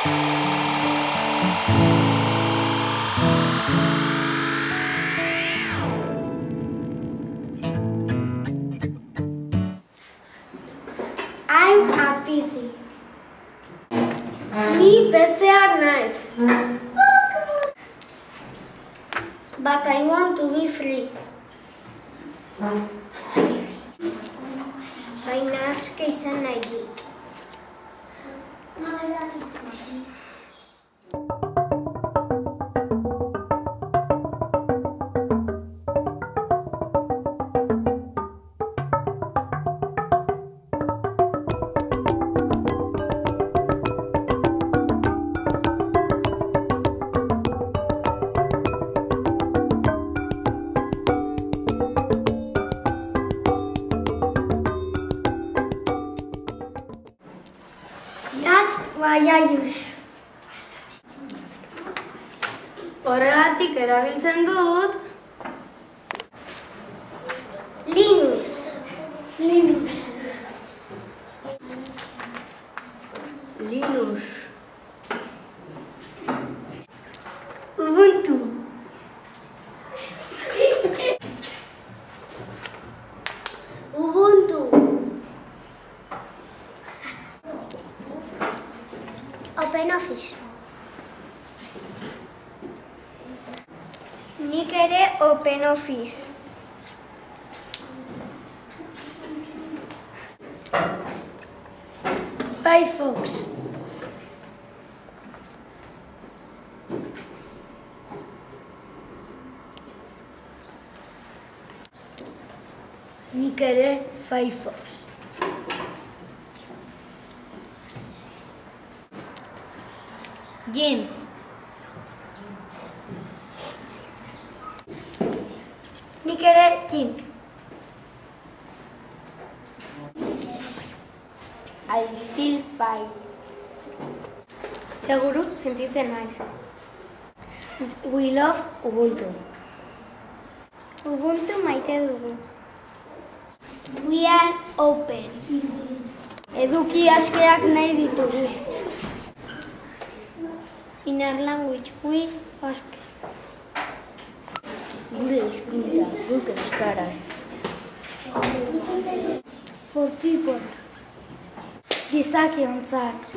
I'm busy. Ni busy are nice. But I want to be free. Baina aske izan nahi dut. That's why I use. Horregatik erabiltzen dut Linux. Linux. Ubuntu. Ubuntu. OpenOffice. Nik ere OpenOffice. Firefox. Nik ere Firefox. GIMP. Nik ere GIMP. I feel fine. Seguru sentitzen naiz. We love Ubuntu. Ubuntu maite dugu. We are open. Eduki askeak nahi ditugu. In our language, we ask. Gure hizkuntza guk euskaraz. For people. Gizakiontzat.